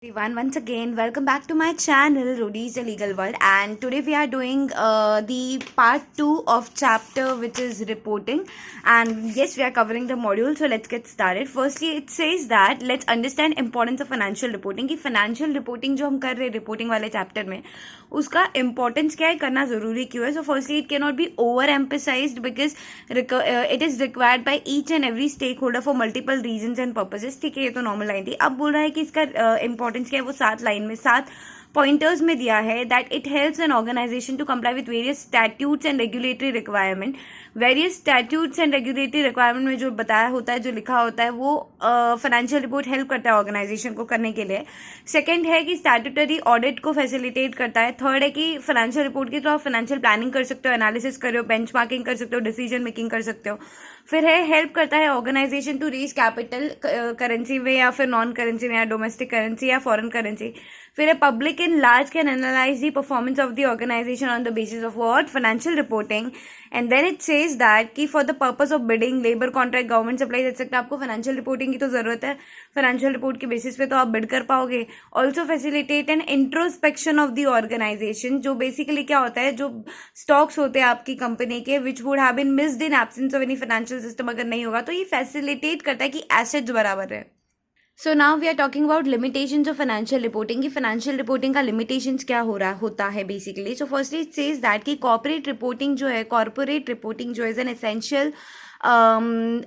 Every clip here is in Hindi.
Everyone, once again, welcome back to my channel, Rudy's The Legal World, and today we are doing the part 2 of chapter which is reporting, and yes, we are covering the module, so let's get started. Firstly, it says that let's understand importance of financial reporting. कि financial reporting जो हम कर रहे हैं reporting वाले chapter में उसका importance क्या है, करना ज़रूरी क्यों है. So firstly, it cannot be overemphasized because it is required by each and every stakeholder for multiple reasons and purposes. ठीक है, ये तो नॉर्मल लाइन थी. अब बोल रहा है कि इसका इंपॉर्टेंस क्या है, वो 7 लाइन में 7 पॉइंटर्स में दिया है. That it helps an organization to comply with various statutes and regulatory requirement. Various statutes and regulatory requirement में जो बताया होता है, जो लिखा होता है, वो फाइनेंशियल रिपोर्ट हेल्प करता है ऑर्गेनाइजेशन को करने के लिए. सेकंड है कि स्टैट्यूटरी ऑडिट को फैसिलिटेट करता है. थर्ड है कि फाइनेंशियल रिपोर्ट के थ्रू आप फाइनेंशियल प्लानिंग कर सकते हो, एनालिसिस कर रहे हो, बेंचमार्किंग कर सकते हो, डिसीजन मेकिंग कर सकते हो. फिर है हेल्प करता है organisation to raise capital currency में या फिर नॉन करेंसी में या डोमेस्टिक करेंसी या फॉरेन करेंसी. फिर है public in large can analyse the performance of the organisation on the basis of what financial reporting. And then it says that कि for the purpose of bidding, labour contract, government supply दे सकते हैं. आपको फाइनेंशियल रिपोर्टिंग की तो जरूरत है, फाइनेंशियल रिपोर्ट के बेसिस पे तो आप बिड कर पाओगे. Also facilitate an introspection of the organization, जो बेसिकली क्या होता है, जो स्टॉक्स होते हैं आपकी कंपनी के which would have been missed in absence of any financial system, अगर नहीं होगा तो ये फैसिलिटेट करता है कि एसेट्स बराबर है. So now we are talking about limitations of financial reporting. की फाइनेंशियल रिपोर्टिंग का लिमिटेशंस क्या होता है basically. So firstly it says that कि कॉर्पोरेट रिपोर्टिंग जो है, कॉर्पोरेट रिपोर्टिंग जो is an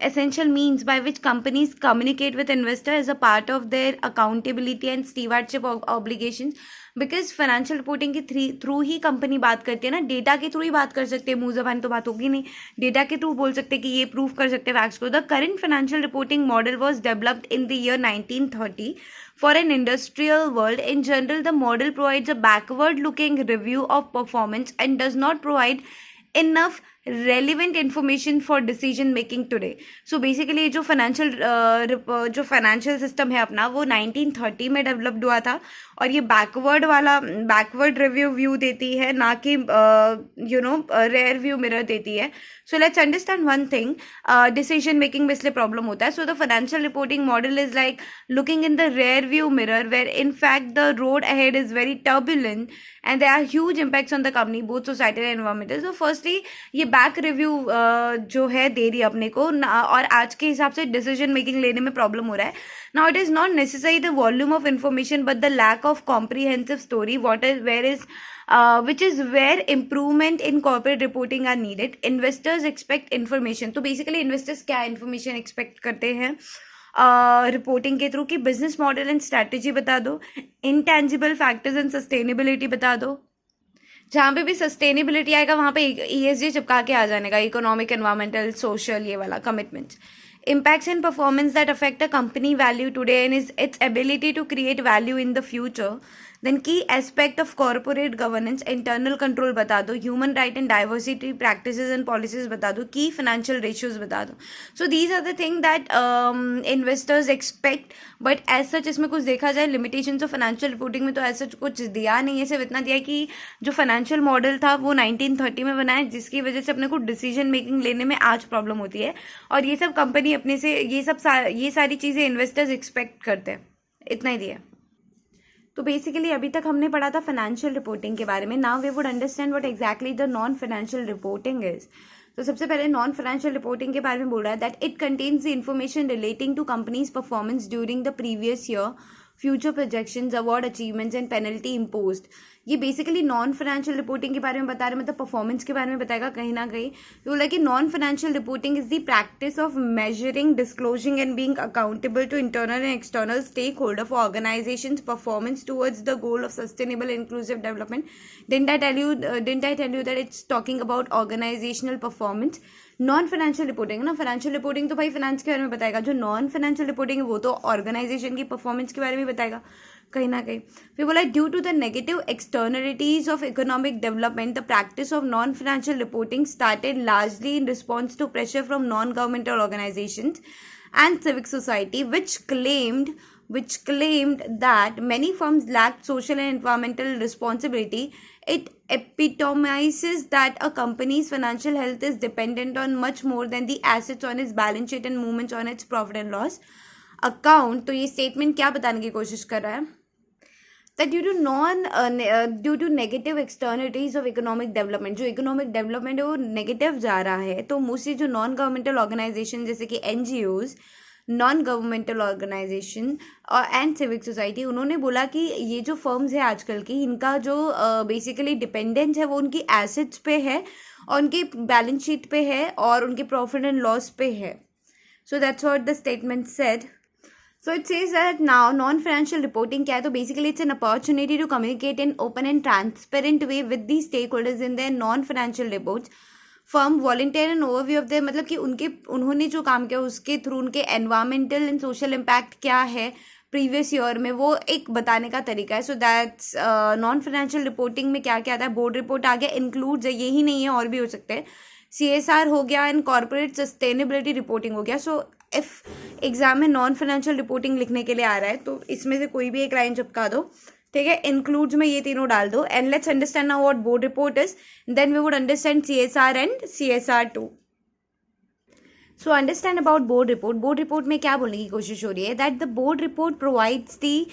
essential means by which companies communicate with investors as a part of their accountability and stewardship obligations. Because financial reporting के थ्रू ही कंपनी बात करती है ना, डेटा के थ्रू ही बात कर सकते हैं. मुंह जबान तो बात होगी नहीं, डेटा के थ्रू बोल सकते हैं कि ये प्रूफ कर सकते हैं फैक्ट्स को. The current financial reporting model was developed in the year 1930 for an industrial world. In general, the model provides a backward-looking review of performance and does not provide enough relevant information for decision making today. So basically जो फाइनेंशियल सिस्टम है अपना, वो 1930 में डेवलप्ड हुआ था और ये बैकवर्ड व्यू देती है, ना कि रेयर व्यू मिरर देती है. So let's understand one thing, decision making में इसलिए प्रॉब्लम होता है. So the financial reporting model is like looking in the rear view mirror where in fact the road ahead is very turbulent and there are huge impacts on the company both societal and environmental. So firstly ये बैक रिव्यू जो है दे रही है अपने को, और आज के हिसाब से डिसीजन मेकिंग लेने में प्रॉब्लम हो रहा है. Now it is not necessary the volume of information but the lack of comprehensive story which is where improvement in corporate reporting are needed. Investors expect information. तो basically investors क्या information expect करते हैं रिपोर्टिंग के थ्रू? कि बिजनेस मॉडल एंड स्ट्रैटेजी बता दो, इंटेंजिबल फैक्टर्स एंड सस्टेनेबिलिटी बता दो. जहाँ पे भी सस्टेनेबिलिटी आएगा वहाँ पे ESG चिपका के आ जाने का, इकोनॉमिक, एनवायरमेंटल, सोशल, ये वाला commitments. Impacts and performance that affect a company value today and is its ability to create value in the future. Then key aspect of corporate governance, internal control बता दो, human right and diversity practices and policies बता दो, key financial ratios बता दो. So these are the things that investors expect, but as such इसमें कुछ देखा जाए limitations of financial reporting में तो as such कुछ दिया नहीं है. सिर्फ इतना दिया कि जो फाइनेंशियल मॉडल था वो 1930 में बना है, जिसकी वजह से अपने को डिसीजन मेकिंग लेने में आज प्रॉब्लम होती है, और ये सब कंपनी अपने से ये सारी चीज़ें इन्वेस्टर्स एक्सपेक्ट करते हैं. इतना ही दिया. तो बेसिकली अभी तक हमने पढ़ा था फाइनेंशियल रिपोर्टिंग के बारे में. Now we would understand what exactly the non financial reporting is. तो सबसे पहले नॉन फाइनेंशियल रिपोर्टिंग के बारे में बोल रहा है that it contains the information relating to companies performance during the previous year, future projections, award achievements and penalty imposed. ये बेसिकली नॉन फाइनेंशियल रिपोर्टिंग के बारे में बता रहे, मतलब परफॉर्मेंस के बारे में बताएगा कहीं ना कहीं. तो बोला कि non financial reporting is the practice of measuring, disclosing and being accountable to internal and external stakeholder for organizations performance towards the goal of sustainable inclusive development. Didn't I tell you that it's talking about organizational performance? Non financial reporting ना, फाइनेंशियल रिपोर्टिंग तो भाई फाइनेंस के बारे में बताएगा, जो नॉन फाइनेंशियल रिपोर्टिंग है वो तो ऑर्गेनाइजेशन की परफॉर्मेंस के बारे में बताएगा कहीं ना कहीं. फिर बोला due to the negative externalities of economic development the practice of non financial reporting started largely in response to pressure from non governmental organizations and civic society which claimed that many firms lacked social and environmental responsibility. It epitomizes that a company's financial health is dependent on much more than the assets on its balance sheet and movements on its profit and loss account. तो ये statement क्या बताने की कोशिश कर रहा है? that due to negative externalities of economic development, जो economic development है वो negative जा रहा है, तो मोस्टली जो नॉन गवर्नमेंटल ऑर्गेनाइजेशन जैसे कि NGOs, नॉन गवर्नमेंटल ऑर्गेनाइजेशन और एंड सिविक सोसाइटी, उन्होंने बोला कि ये जो फर्म्स है आजकल की, इनका जो बेसिकली डिपेंडेंस है वो उनकी एसेट्स पे है और उनकी बैलेंस शीट पे है और उनके प्रॉफिट एंड लॉस पे है. So that's what the statement said. So it says that now non-financial reporting क्या है, तो basically it's an opportunity to communicate in open and transparent way with the stakeholders in their non-financial reports. Firm volunteer and overview of their, मतलब कि उन्होंने जो काम किया उसके थ्रू उनके environmental and social impact क्या है प्रीवियस ईयर में, वो एक बताने का तरीका है. So that's non financial reporting में क्या क्या आता है. बोर्ड रिपोर्ट आ गया, इंक्लूड्स है, यही नहीं है और भी हो सकते हैं. CSR हो गया एंड कॉर्पोरेट सस्टेनेबिलिटी रिपोर्टिंग हो गया. सो इफ एग्जाम में नॉन फाइनेंशियल रिपोर्टिंग लिखने के लिए आ रहा है तो इसमें से कोई भी एक लाइन चिपका दो, ठीक है. इंक्लूड्स में ये तीनों डाल दो. And let's understand now what board report is, then we would understand CSR and CSR2. So understand about board report. Board report में क्या बोलने की कोशिश हो रही है, that the board report provides the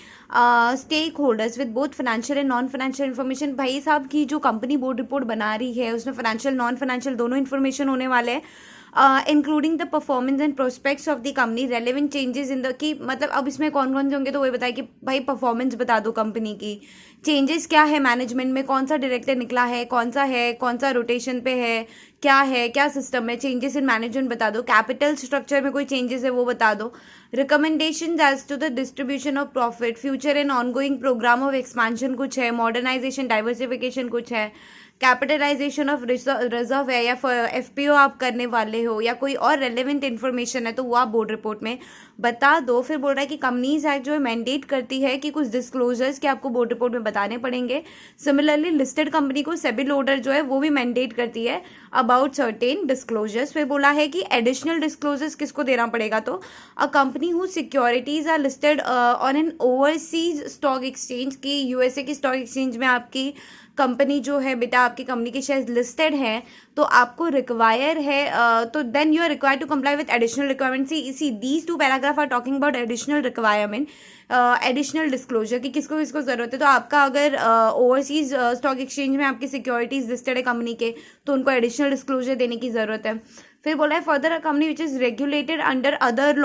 stakeholders with both financial and non financial information. भाई साहब की जो कंपनी बोर्ड रिपोर्ट बना रही है उसमें फाइनेंशियल नॉन फाइनेंशियल दोनों इन्फॉर्मेशन होने वाले हैं, including the performance and prospects of the company, relevant changes in the, कि मतलब अब इसमें कौन कौन से होंगे तो वही बताए कि भाई परफॉर्मेंस बता दो कंपनी की, चेंजेस क्या है मैनेजमेंट में, कौन सा डायरेक्टर निकला है, कौन सा रोटेशन पे है, क्या सिस्टम है, चेंजेस इन मैनेजमेंट बता दो, कैपिटल स्ट्रक्चर में कोई चेंजेस है वो बता दो, recommendation as to the distribution of profit, future and ongoing program of expansion कुछ है, मॉडर्नाइजेशन डाइवर्सिफिकेशन कुछ है, कैपिटलाइजेशन ऑफ रिजर्व है या FPO आप करने वाले हो या कोई और रेलेवेंट इन्फॉर्मेशन है तो वो आप बोर्ड रिपोर्ट में बता दो. फिर बोल रहा है कि कंपनीज एक्ट जो है मैंडेट करती है कि कुछ डिस्क्लोजर्स के आपको बोर्ड रिपोर्ट में बताने पड़ेंगे. सिमिलरली लिस्टेड कंपनी को सेबी लोडर जो है वो भी मैंडेट करती है अबाउट सर्टेन डिस्क्लोजर्स. फिर बोला है कि एडिशनल डिस्क्लोजर्स किसको देना पड़ेगा, तो a company who securities are listed on an overseas stock exchange, की USA की स्टॉक एक्सचेंज में आपकी कंपनी जो है बेटा, आपकी कंपनी के शेयर्स लिस्टेड हैं तो आपको रिक्वायर है, तो then you are required to comply with additional requirement. See these two paragraph are talking about additional requirement, additional disclosure की किसको किसको जरूरत है. तो आपका अगर ओवरसीज स्टॉक एक्सचेंज में आपकी सिक्योरिटीज लिस्टेड है कंपनी के तो उनको एडिशनल डिस्क्लोजर देने की जरूरत है. फिर बोला है further a company which is regulated under other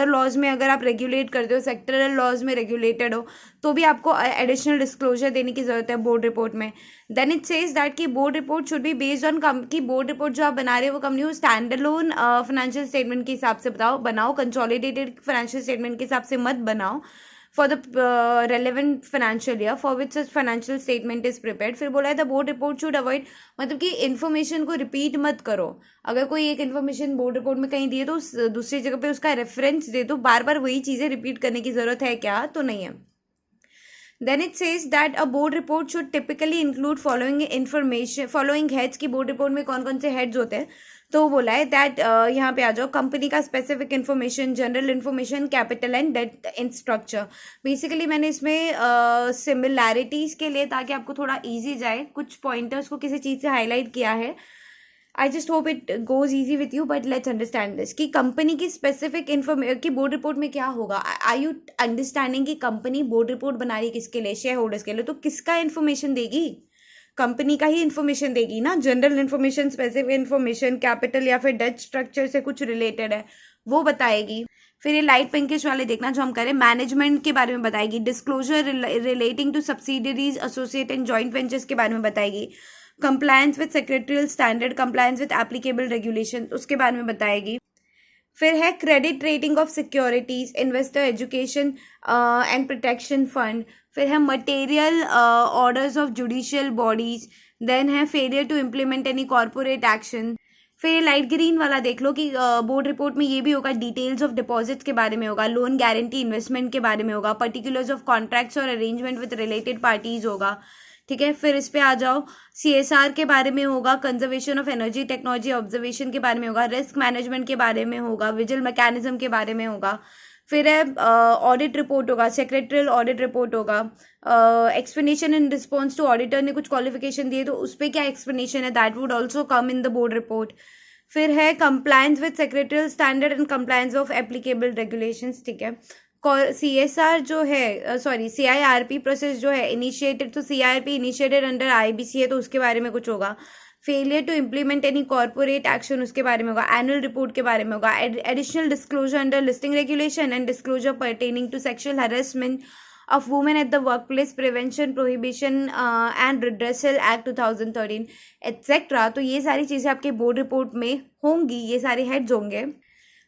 laws में अगर आप रेगुलेट करते हो, सेक्टरल लॉज में रेगुलेटेड हो तो भी आपको एडिशनल डिस्क्लोजर देने की जरूरत है बोर्ड रिपोर्ट में. देन इट सेज दैट कि board report should be based on की बोर्ड रिपोर्ट जो आप बना रहे हो वो कंपनी को स्टैंड अलोन फाइनेंशियल स्टेटमेंट के हिसाब से बनाओ, कंसोलिडेटेड फाइनेंशियल स्टेटमेंट के हिसाब से मत बनाओ for the relevant financial year for which such financial statement is prepared. फिर बोला है the board report should avoid, मतलब कि इन्फॉर्मेशन को रिपीट मत करो. अगर कोई एक इन्फॉर्मेशन बोर्ड रिपोर्ट में कहीं दिए तो दूसरी जगह पे उसका रेफरेंस दे दो. बार बार वही चीज़ें रिपीट करने की ज़रूरत है क्या, तो नहीं है. Then it says that a board report should typically include following information, following heads, की बोर्ड रिपोर्ट में कौन कौन से हेड्स होते हैं. तो बोला है दैट यहाँ पे आ जाओ, कंपनी का specific information, general information, capital and debt and structure. Basically मैंने इसमें सिमिलैरिटीज के लिए, ताकि आपको थोड़ा इजी जाए, कुछ पॉइंटर्स को किसी चीज़ से हाईलाइट किया है. I just hope it goes easy with you, but let's understand this कि कंपनी की स्पेसिफिक इन्फॉर्मेशन की बोर्ड रिपोर्ट में क्या होगा. आई यू अंडरस्टैंडिंग कि कंपनी बोर्ड रिपोर्ट बना रही है किसके लिए, शेयर होल्डर्स के लिए, तो किसका इन्फॉर्मेशन देगी, कंपनी का ही इन्फॉर्मेशन देगी ना. General information, specific information, capital या फिर डेट स्ट्रक्चर से कुछ रिलेटेड है वो बताएगी. फिर ये लाइट पिंकिश वाले देखना जो हम करें, मैनेजमेंट के बारे में बताएगी, disclosure relating to subsidiaries, associate and joint ventures के बारे में बताएगी, compliance with secretarial standard, compliance with applicable regulation उसके बारे में बताएगी. फिर है credit rating of securities, investor education and protection fund. फिर है material orders of judicial bodies. Then है failure to implement any corporate action. फिर लाइट ग्रीन वाला देख लो कि बोर्ड रिपोर्ट में ये भी होगा, डिटेल्स ऑफ डिपॉजिट्स के बारे में होगा, लोन गारंटी इन्वेस्टमेंट के बारे में होगा, पर्टिकुलर्स ऑफ कॉन्ट्रैक्ट्स और अरेंजमेंट विद रिलेटेड पार्टीज होगा. ठीक है. फिर इस पे आ जाओ, CSR के बारे में होगा, conservation of energy technology observation के बारे में होगा, रिस्क मैनेजमेंट के बारे में होगा, विजिल मैकेनिज्म के बारे में होगा. फिर है ऑडिट रिपोर्ट होगा, सेक्रेटरियल ऑडिट रिपोर्ट होगा, explanation in response to auditor ने कुछ क्वालिफिकेशन दिए तो उस पर क्या एक्सप्लेनेशन है, that would also come in the board report. फिर है compliance with secretarial standard and compliance of applicable regulations. ठीक है. CSR जो है, सॉरी CIRP प्रोसेस जो है इनिशिएटेड, तो CIRP इनिशिएटेड अंडर IBC है तो उसके बारे में कुछ होगा। Failure to implement any corporate action उसके बारे में होगा। एनुअल रिपोर्ट के बारे में होगा। Additional disclosure under listing regulation and disclosure pertaining to sexual harassment of women at the workplace, prevention, prohibition and redressal act 2013 etcetera. तो ये सारी चीज़ें आपके बोर्ड रिपोर्ट में होंगी, ये सारे हेड्स होंगे।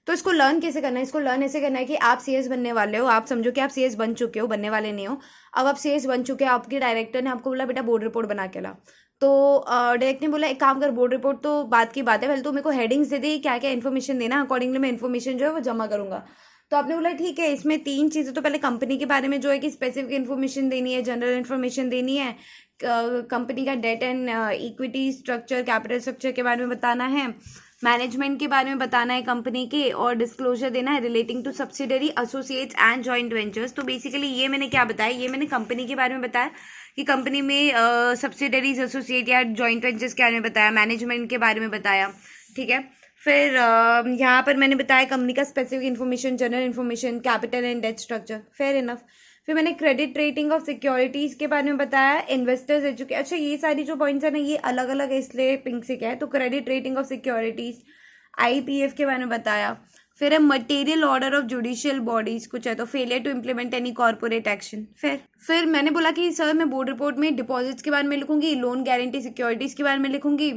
तो इसको लर्न कैसे करना है? इसको लर्न ऐसे करना है कि आप CS बनने वाले हो, आप समझो कि आप CS बन चुके हो, बनने वाले नहीं हो। अब आप CS बन चुके हो, आपके डायरेक्टर ने आपको बोला बेटा बोर्ड रिपोर्ट बना के ला। तो डायरेक्टर ने बोला एक काम कर, बोर्ड रिपोर्ट तो बात की बात है, पहले तो मेरे को हेडिंग्स दे दे, क्या क्या इन्फॉर्मेशन देना, अकॉर्डिंगली मैं इन्फॉर्मेशन जो है वो जमा करूंगा। तो आपने बोला ठीक है, इसमें 3 चीज़ें, तो पहले कंपनी के बारे में जो है कि स्पेसिफिक इन्फॉर्मेशन देनी है, जनरल इन्फॉर्मेशन देनी है, कंपनी का debt and equity structure, capital structure के बारे में बताना है, मैनेजमेंट के बारे में बताना है कंपनी के, और डिस्क्लोजर देना है relating to subsidiary, associates and joint ventures. तो बेसिकली ये मैंने क्या बताया, ये मैंने कंपनी के बारे में बताया कि कंपनी में सब्सिडरीज, एसोसिएट या जॉइंट वेंचर्स के बारे में बताया, मैनेजमेंट के बारे में बताया, ठीक है। फिर यहाँ पर मैंने बताया कंपनी का specific information, general information, capital and debt structure, fair enough. फिर मैंने क्रेडिट रेटिंग ऑफ सिक्योरिटीज के बारे में बताया, इन्वेस्टर्स एजुकेशन। अच्छा, ये सारी जो पॉइंट्स है ना ये अलग अलग है, इसलिए पिंक से क्या है, तो credit rating of securities, IPF के बारे में बताया। फिर है material order of judicial bodies कुछ है, तो failure to implement any corporate action. फिर मैंने बोला कि सर मैं बोर्ड रिपोर्ट में डिपॉजिट्स के बारे में लिखूंगी, लोन गारंटी सिक्योरिटीज के बारे में लिखूंगी,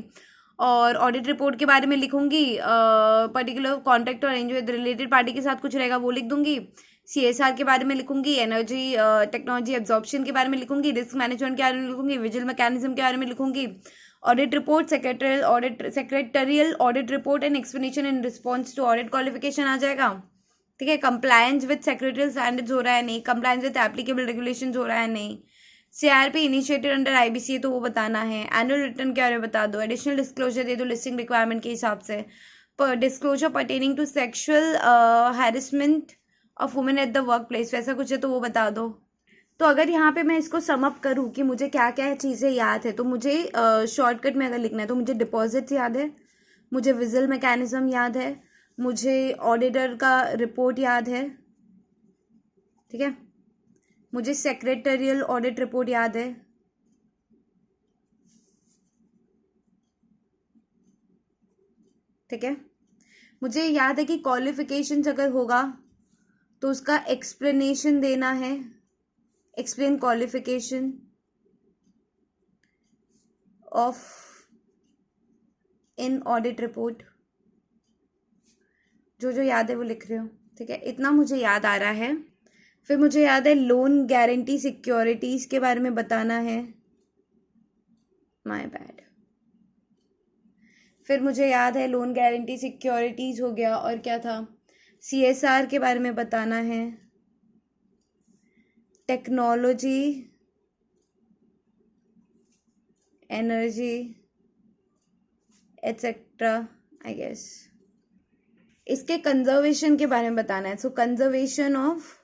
और ऑडिट रिपोर्ट के बारे में लिखूंगी, पर्टिकुलर कॉन्ट्रैक्ट और एंजॉय रिलेटेड पार्टी के साथ कुछ रहेगा वो लिख दूंगी, CSR के बारे में लिखूंगी, एनर्जी टेक्नोलॉजी एब्जॉर्प्शन के बारे में लिखूंगी, रिस्क मैनेजमेंट के बारे में लिखूंगी, विजिल मैकेनिज्म के बारे में लिखूंगी, audit report, secretarial audit report and explanation in response to audit qualification आ जाएगा, ठीक है। कंप्लायंस विद सेक्रेटरियल स्टैंडर्ड्स हो रहा है नहीं, कंप्लायंस विद एप्लीकेबल रेगुलेशंस हो रहा है नहीं, CIRP इनिशिएटेड अंडर IBC तो वो बताना है, एनुअल रिटर्न के बारे में बता दो, एडिशनल डिस्क्लोजर दे दो लिस्टिंग रिक्वायरमेंट के हिसाब से, disclosure pertaining to sexual harassment of women at the workplace, वैसा कुछ है तो वो बता दो। तो अगर यहाँ पे मैं इसको समअप करूँ कि मुझे क्या क्या चीज़ें याद है, तो मुझे शॉर्टकट में अगर लिखना है तो मुझे डिपॉजिट्स याद है, मुझे विजिल मैकेनिज्म याद है, मुझे ऑडिटर का रिपोर्ट याद है, ठीक है, मुझे सेक्रेटरियल ऑडिट रिपोर्ट याद है, ठीक है, मुझे याद है कि क्वालिफिकेशंस अगर होगा तो उसका एक्सप्लेनेशन देना है, explain qualification of in audit report, जो जो याद है वो लिख रहे हो, ठीक है, इतना मुझे याद आ रहा है। फिर मुझे याद है लोन गारंटी सिक्योरिटीज के बारे में बताना है, माय बैड। फिर मुझे याद है लोन गारंटी सिक्योरिटीज हो गया, और क्या था, CSR के बारे में बताना है, technology, energy etcetera I guess. इसके कंजर्वेशन के बारे में बताना है, so conservation of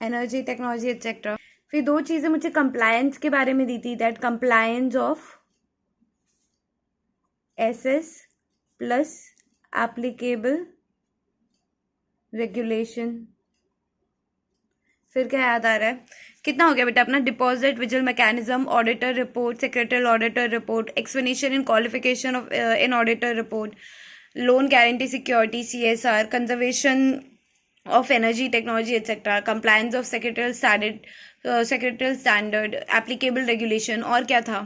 energy, technology etcetera. फिर 2 चीज़ें मुझे कंप्लायंस के बारे में दी थी, that compliance of SS plus applicable regulation. फिर क्या याद आ रहा है, कितना हो गया बेटा अपना, deposit, vigil mechanism, auditor report, secretarial auditor report, explanation in qualification of in auditor report, loan guarantee security, CSR, conservation of energy, technology etcetera, compliance of secretarial standard, applicable regulation, और क्या था।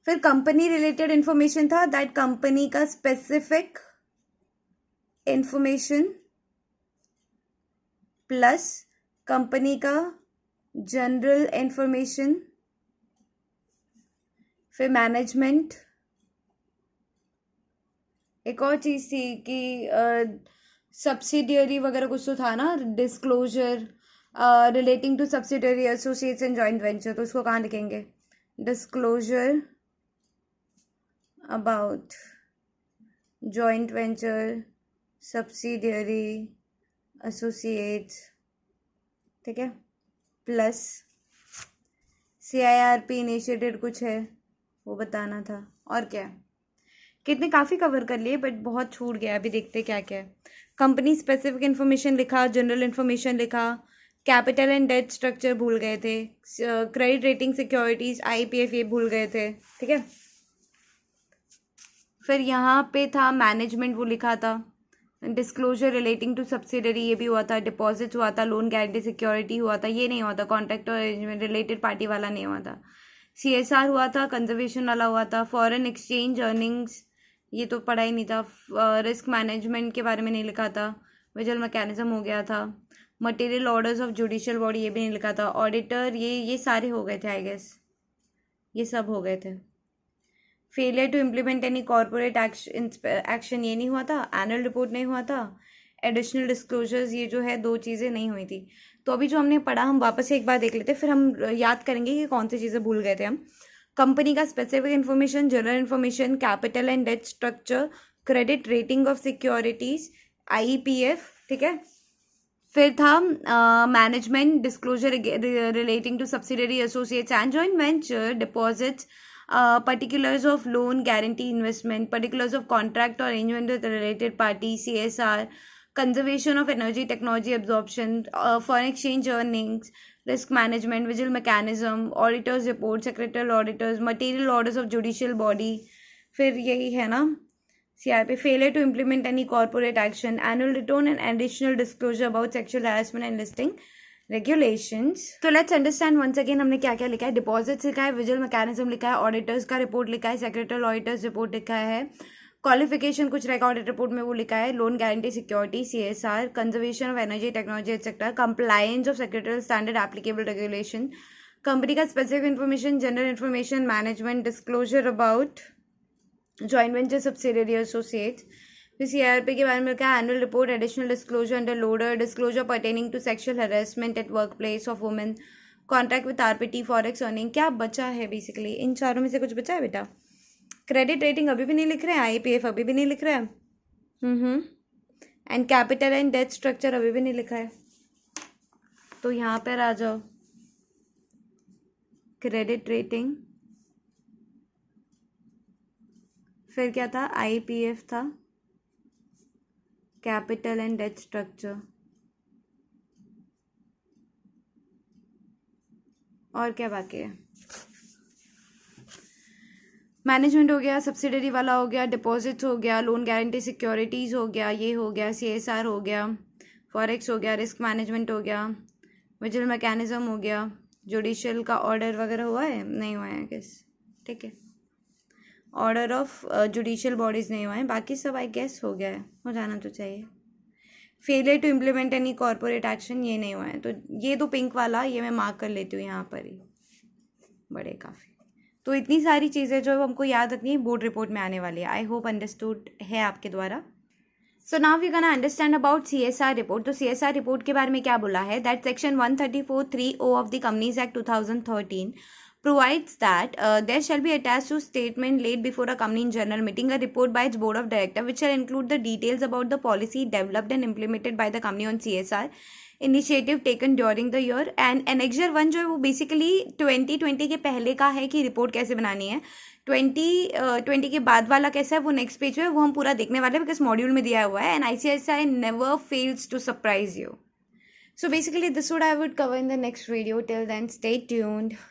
फिर कंपनी रिलेटेड इंफॉर्मेशन था, दैट कंपनी का स्पेसिफिक इंफॉर्मेशन प्लस कंपनी का जनरल इंफॉर्मेशन। फिर मैनेजमेंट, एक और चीज़ थी कि सब्सिडियरी वगैरह कुछ तो था ना, disclosure relating to subsidiary, associates and joint venture, तो उसको कहाँ लिखेंगे, disclosure about joint venture, subsidiary, associates, ठीक है, प्लस CIRP इनिशिएटेड कुछ है वो बताना था, और क्या है, कितने काफ़ी कवर कर लिए बट बहुत छूट गया, अभी देखते क्या क्या है। कंपनी स्पेसिफिक इन्फॉर्मेशन लिखा, जनरल इन्फॉर्मेशन लिखा, कैपिटल एंड डेट स्ट्रक्चर भूल गए थे, क्रेडिट रेटिंग सिक्योरिटीज IPF ये भूल गए थे, ठीक है। फिर यहाँ पे था मैनेजमेंट, वो लिखा था, डिस्क्लोजर रिलेटिंग टू सब्सिडरी ये भी हुआ था, डिपॉजिट हुआ था, लोन गारंटी सिक्योरिटी हुआ था, ये नहीं हुआ था, कॉन्ट्रैक्ट और अरेंजमेंट रिलेटेड पार्टी वाला नहीं हुआ था, CSR हुआ था, कंजर्वेशन वाला हुआ था, फॉरेन एक्सचेंज अर्निंग्स ये तो पढ़ा ही नहीं था, रिस्क मैनेजमेंट के बारे में नहीं लिखा था, विजुअल मैकेनिज्म हो गया था, material orders of judicial body ये भी नहीं लिखा था, ऑडिटर ये सारे हो गए थे आई गेस, ये सब हो गए थे। Failure to implement any corporate action ये नहीं हुआ था, एनुअल रिपोर्ट नहीं हुआ था, एडिशनल डिस्क्लोजर्स ये जो है 2 चीज़ें नहीं हुई थी। तो अभी जो हमने पढ़ा हम वापस से एक बार देख लेते, फिर हम याद करेंगे कि कौन सी चीज़ें भूल गए थे हम। कंपनी का specific information, general information, capital and debt structure, credit rating of securities, IPF, ठीक है। फिर था management, disclosure relating to subsidiary associates and joint venture, deposits, particulars of loan guarantee investment, particulars of contract or arrangement with related party, CSR, conservation of energy technology absorption, foreign exchange earnings, risk management, visual mechanism, auditors report, secretarial auditors, material orders of judicial body, फिर यही है ना CRP, failure to implement any corporate action, annual return and additional disclosure about sexual harassment and listing regulations. तो लेट्स अंडरस्टैंड वंस अगेन हमने क्या क्या लिखा है। डिपॉजिट्स लिखा है, विजुअल मैकेनिज्म लिखा है, ऑडिटर्स का रिपोर्ट लिखा है, सेक्रेटरी ऑडिटर्स रिपोर्ट लिखा है, क्वालिफिकेशन कुछ रहेगा ऑडिट रिपोर्ट में वो लिखा है, loan guarantee security, CSR, conservation of energy technology etcetera, compliance of secretary standard applicable regulation, company का specific information, general information, management, disclosure about joint venture subsidiary associates, फिर CRP के बारे में लिखा है, annual report, additional disclosure under LODR, disclosure pertaining to sexual harassment at work place of women, contract with RPT, forex earning. क्या बचा है बेसिकली, इन चारों में से कुछ बचा है बेटा? क्रेडिट रेटिंग अभी भी नहीं लिख रहे हैं, IPF अभी भी नहीं लिख रहे हैं, and capital and debt structure अभी भी नहीं लिखा है। तो यहाँ पर आ जाओ, क्रेडिट रेटिंग, फिर क्या था, IPF था, कैपिटल एंड डेट स्ट्रक्चर, और क्या बाकी है? मैनेजमेंट हो गया, सब्सिडरी वाला हो गया, डिपॉजिट्स हो गया, लोन गारंटी सिक्योरिटीज़ हो गया, ये हो गया, CSR हो गया, फॉरेक्स हो गया, रिस्क मैनेजमेंट हो गया, विजुअल मैकेनिज्म हो गया, जुडिशियल का ऑर्डर वगैरह हुआ है, नहीं हुआ है किस, ठीक है, ऑर्डर ऑफ जुडिशियल बॉडीज़ नहीं हुआ है, बाकी सब आई गेस हो गया है, हो जाना तो चाहिए। Failure to implement any corporate action ये नहीं हुआ है, तो ये तो पिंक वाला ये मैं मार्क कर लेती हूँ यहाँ पर ही, बड़े काफ़ी। तो इतनी सारी चीज़ें जो हमको याद रखनी है बोर्ड रिपोर्ट में आने वाली है। आई होप अंडरस्टूड है आपके द्वारा। So now we gonna understand about CSR report. तो CSR रिपोर्ट के बारे में क्या बोला है, that section 134(3)(o) of the companies act 2013 provides that there shall be attached to statement laid before a company in general meeting a report by its board of directors which shall include the details about the policy developed and implemented by the company on CSR initiative taken during the year, and annexure 1 जो है वो बेसिकली 2020 के पहले का है कि रिपोर्ट कैसे बनानी है, 2020 के बाद वाला कैसा है वो नेक्स्ट पेज है, वो हम पूरा देखने वाले हैं बिकॉज मॉड्यूल में दिया हुआ है, and ICICI never fails to surprise you. So basically this would I would cover in the next video. Till then, stay tuned.